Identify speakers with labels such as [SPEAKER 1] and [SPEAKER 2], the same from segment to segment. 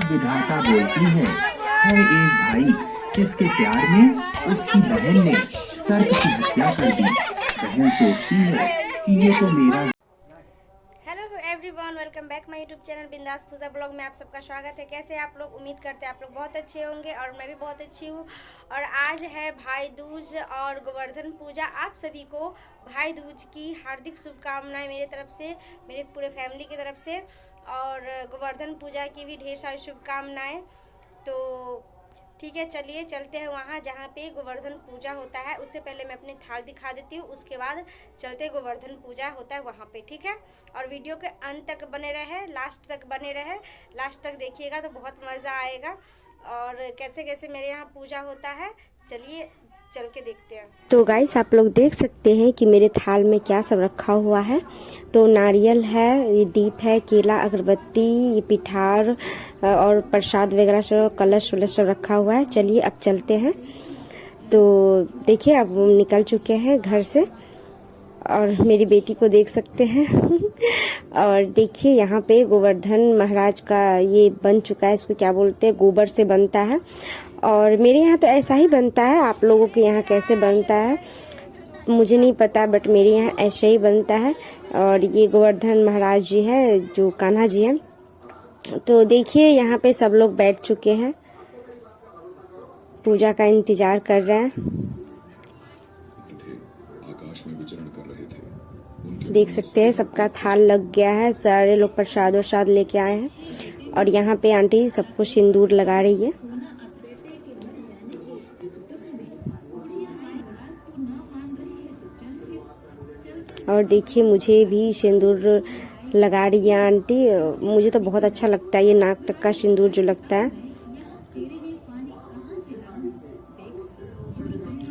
[SPEAKER 1] तब विधाता बोलती है एक भाई जिसके प्यार में उसकी बहन ने सर्प की हत्या कर दी। बहन सोचती है कि ये तो मेरा।
[SPEAKER 2] Hello everyone, welcome back my YouTube channel बिंदास पूजा ब्लॉग में आप सबका स्वागत है। कैसे आप लोग? उम्मीद करते हैं आप लोग बहुत अच्छे होंगे और मैं भी बहुत अच्छी हूँ। और आज है भाई दूज और गोवर्धन पूजा। आप सभी को भाई दूज की हार्दिक शुभकामनाएं मेरी तरफ से, मेरे पूरे फैमिली की तरफ से। और गोवर्धन पूजा की भी ढेर सारी शुभकामनाएं। तो ठीक है, चलिए चलते हैं वहाँ जहाँ पे गोवर्धन पूजा होता है। उससे पहले मैं अपनी थाल दिखा देती हूँ, उसके बाद चलते गोवर्धन पूजा होता है वहाँ पे, ठीक है। और वीडियो के अंत तक बने रहे, लास्ट तक बने रहे, लास्ट तक देखिएगा तो बहुत मज़ा आएगा। और कैसे कैसे मेरे यहाँ पूजा होता है, चलिए चल के देखते हैं। तो गाइस, आप लोग देख सकते हैं कि मेरे थाल में क्या सब रखा हुआ है। तो नारियल है, ये दीप है, केला, अगरबत्ती, ये पिठार और प्रसाद वगैरह सब, कलश वलश सब रखा हुआ है। चलिए अब चलते हैं। तो देखिए, अब निकल चुके हैं घर से और मेरी बेटी को देख सकते हैं। और देखिए यहाँ पे गोवर्धन महाराज का ये बन चुका है। इसको क्या बोलते हैं? गोबर से बनता है। और मेरे यहाँ तो ऐसा ही बनता है। आप लोगों के यहाँ कैसे बनता है मुझे नहीं पता, बट मेरे यहाँ ऐसे ही बनता है। और ये गोवर्धन महाराज जी है, जो कान्हा जी हैं। तो देखिए यहाँ पे सब लोग बैठ चुके हैं, पूजा का इंतजार कर रहे हैं।
[SPEAKER 3] आकाश में विचरण कर रहे थे।
[SPEAKER 2] देख सकते हैं सबका थाल लग गया है, सारे लोग प्रसाद वरसाद लेके आए हैं। और यहाँ पे आंटी सबको सिंदूर लगा रही है। और देखिए मुझे भी सिंदूर लगा रही है आंटी। मुझे तो बहुत अच्छा लगता है ये नाक तक का सिंदूर जो लगता है।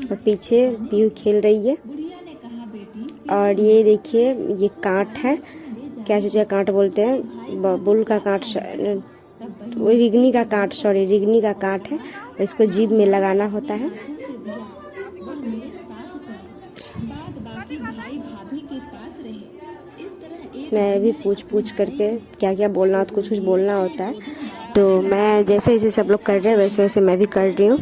[SPEAKER 2] और पीछे पीहू खेल रही है। और ये देखिए, ये कांट है, क्या चीज़ का कांट बोलते हैं? बुल का कांट, रिगनी का कांट, सॉरी रिगनी का कांट है। और इसको जीभ में लगाना होता है। मैं भी पूछ करके क्या क्या बोलना होता, कुछ बोलना होता है। तो मैं जैसे जैसे सब लोग कर रहे हैं वैसे वैसे मैं भी कर रही हूँ।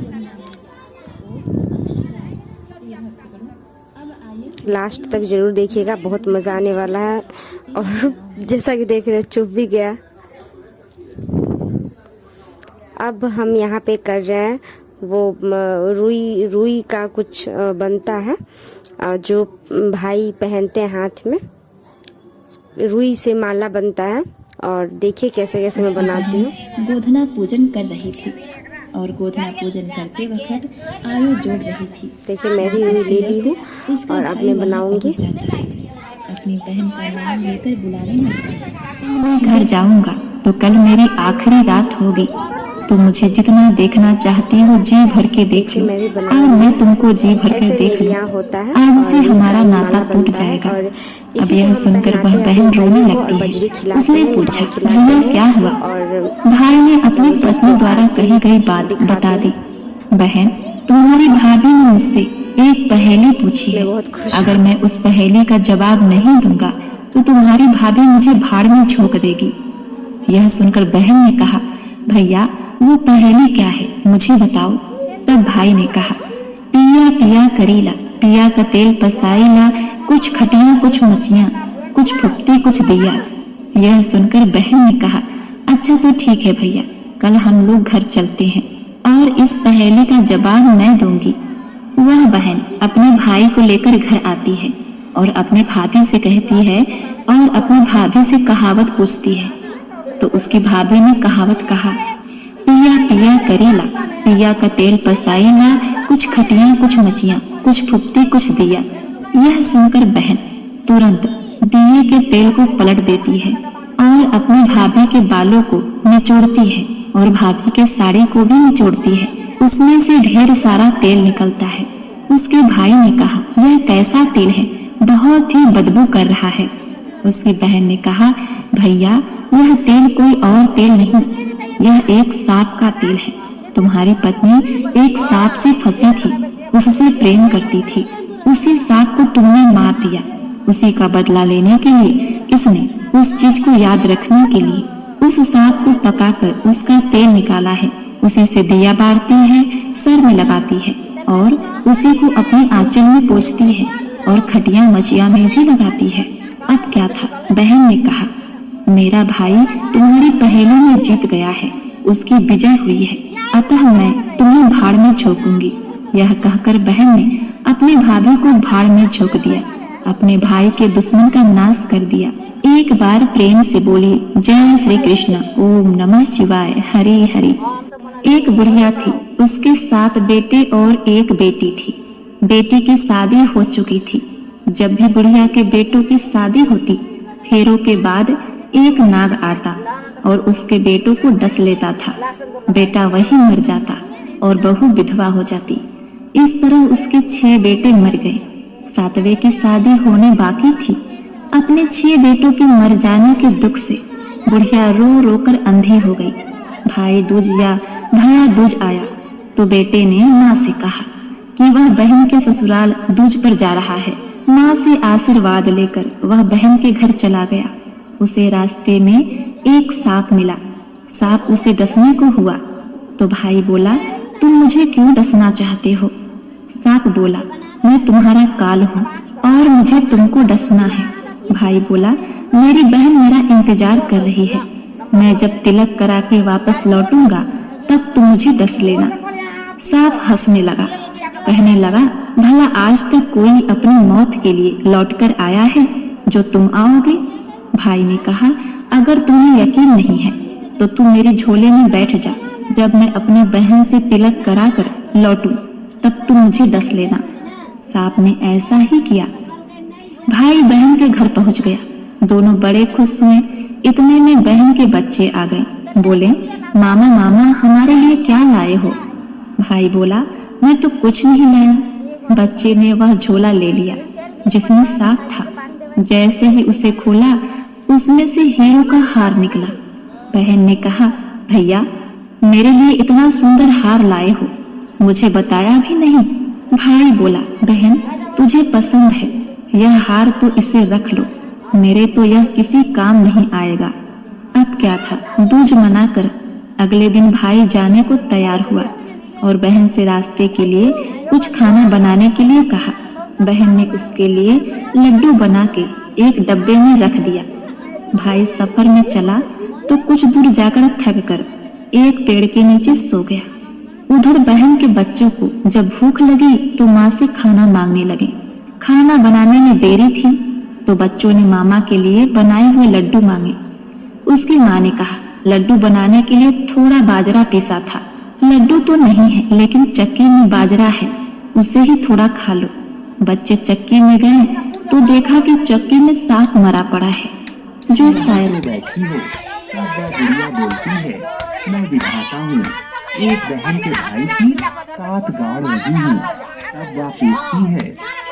[SPEAKER 2] लास्ट तक जरूर देखिएगा, बहुत मज़ा आने वाला है। और जैसा कि देख रहे चुप भी गया। अब हम यहाँ पे कर रहे हैं वो रुई का कुछ बनता है, जो भाई पहनते हैं हाथ में। रुई से माला बनता है। और देखिए कैसे कैसे मैं बनाती हूँ।
[SPEAKER 4] गोधना पूजन कर रही थी और गोधना पूजन करते वक्त आयु जोड़ रही थी।
[SPEAKER 2] देखिए मैं भी रुई ले ली हूँ और अब मैं बनाऊंगी।
[SPEAKER 4] अपनी बहन का नाम लेकर बुलाने लगता। मैं घर जाऊंगा तो कल मेरी आखिरी रात होगी। तो मुझे जितना देखना चाहती हो जी भर के देख लो, और मैं तुमको जी भर के देख लूं। आज से हमारा नाता टूट जाएगा। अब यह सुनकर वह बहन रोने लगती है। उसने पूछा, भैया क्या हुआ? भाई ने अपनी पत्नी द्वारा कही गई बात बता दी। बहन, तुम्हारी भाभी ने मुझसे एक पहेली पूछी है। अगर मैं उस पहेली का जवाब नहीं दूंगा तो तुम्हारी भाभी मुझे भाड़ में झोंक देगी। यह सुनकर बहन ने कहा, भैया वो पहेली क्या है, मुझे बताओ। तब भाई ने कहा, पिया पिया करीला, पिया का तेल पसाईला, कुछ खटिया कुछ मचिया, कुछ फुकती कुछ दिया। यह सुनकर बहन ने कहा, अच्छा तो ठीक है भैया, कल हम लोग घर चलते हैं और इस पहेली का जवाब मैं दूंगी। वह बहन अपने भाई को लेकर घर आती है और अपने भाभी से कहती है और अपनी भाभी से कहावत पूछती है। तो उसकी भाभी ने कहावत कहा, पिया पिया करेला, पिया का तेल पसाईला, कुछ खटिया कुछ मचिया, कुछ फुकती कुछ दिया। यह सुनकर बहन तुरंत दिए के तेल को पलट देती है और अपनी भाभी के बालों को निचोड़ती है और भाभी के साड़ी को भी निचोड़ती है। उसमें से ढेर सारा तेल निकलता है। उसके भाई ने कहा, यह कैसा तेल है, बहुत ही बदबू कर रहा है। उसकी बहन ने कहा, भैया यह तेल कोई और तेल नहीं, यह एक सांप का तेल है। तुम्हारी पत्नी एक सांप से फंसी थी, उससे प्रेम करती थी। उसी सांप को तुमने मार दिया। उसी का बदला लेने के लिए इसने उस चीज को याद रखने के लिए उस सांप को पकाकर उसका तेल निकाला है, उसी से दिया बारती है, सर में लगाती है और उसी को अपने आंचल में पोंछती है और खटिया मचिया में भी लगाती है। अब क्या था? बहन ने कहा, मेरा भाई तुम्हारी पहेली में जीत गया है, उसकी विजय हुई है, अतः मैं तुम्हें भाड़ में झोंकूंगी। यह कहकर बहन ने अपने भाभी को भाड़ में झोंक दिया, अपने भाई के दुश्मन का नाश कर दिया। एक बार प्रेम से बोली, जय श्री कृष्ण, ओम नमः शिवाय, हरे हरे। एक बुढ़िया थी, उसके 7 बेटे और 1 बेटी थी। बेटी की शादी हो चुकी थी। जब भी बुढ़िया के बेटों की शादी होती, फेरों के बाद एक नाग आता और उसके बेटों को डस लेता था। बेटा वही मर जाता और बहू विधवा हो जाती। इस तरह उसके 6 बेटे मर गए। 7वें की शादी होने बाकी थी। अपने 6 बेटों के मर जाने के दुख से बुढ़िया रो रो कर अंधी हो गई। भाई दूज या भैया दूज आया तो बेटे ने माँ से कहा कि वह बहन के ससुराल दूज पर जा रहा है। माँ से आशीर्वाद लेकर वह बहन के घर चला गया। उसे रास्ते में एक सांप मिला। सांप उसे डसने को हुआ तो भाई बोला, तुम मुझे क्यों डसना चाहते हो? सांप बोला, मैं तुम्हारा काल हूँ और मुझे तुमको डसना है। भाई बोला, मेरी बहन मेरा इंतजार कर रही है, मैं जब तिलक करा के वापस लौटूंगा तब तुम मुझे डस लेना। सांप हंसने लगा, कहने लगा, भला आज तक कोई अपनी मौत के लिए लौटकर आया है जो तुम आओगे? भाई ने कहा, अगर तुम्हें यकीन नहीं है तो तुम मेरे झोले में बैठ जा, जब मैं अपनी बहन से तिलक कराकर लौटूं तब तुम मुझे डस लेना। सांप ने ऐसा ही किया। भाई बहन के घर पहुंच गया। दोनों बड़े खुश हुए। इतने में बहन के बच्चे आ गए। बोले, मामा मामा हमारे लिए क्या लाए हो? भाई बोला, मैं तो कुछ नहीं लाया। बच्चे ने वह झोला ले लिया जिसमें सांप था। जैसे ही उसे खोला, उसमें से हीरो का हार निकला। बहन ने कहा, भैया मेरे लिए इतना सुंदर हार लाए हो, मुझे बताया भी नहीं। भाई बोला, बहन तुझे पसंद है यह हार तो इसे रख लो, मेरे तो यह किसी काम नहीं आएगा। अब क्या था, दूज मनाकर अगले दिन भाई जाने को तैयार हुआ और बहन से रास्ते के लिए कुछ खाना बनाने के लिए कहा। बहन ने उसके लिए लड्डू बना के एक डब्बे में रख दिया। भाई सफर में चला तो कुछ दूर जाकर थक कर एक पेड़ के नीचे सो गया। उधर बहन के बच्चों को जब भूख लगी तो माँ से खाना मांगने लगे। खाना बनाने में देरी थी तो बच्चों ने मामा के लिए बनाए हुए लड्डू मांगे। उसकी माँ ने कहा, लड्डू बनाने के लिए थोड़ा बाजरा पीसा था। लड्डू तो नहीं है लेकिन चक्की में बाजरा है, उसे ही थोड़ा खा लो। बच्चे चक्की में गए तो देखा कि चक्की में सांप मरा पड़ा है। जो शायद
[SPEAKER 1] बैठी हो तब वह बुढ़िया बोलती है, मैं विधाता हूँ, एक बहन के भाई की काट गाड़ रही हूँ। तब वह पूछती है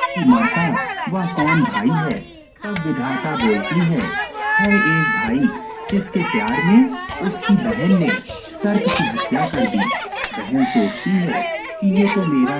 [SPEAKER 1] कि माता वह कौन भाई है? तब विधाता बोलती है एक भाई जिसके प्यार में उसकी बहन ने सर्प की हत्या कर दी। बहन सोचती है कि ये तो मेरा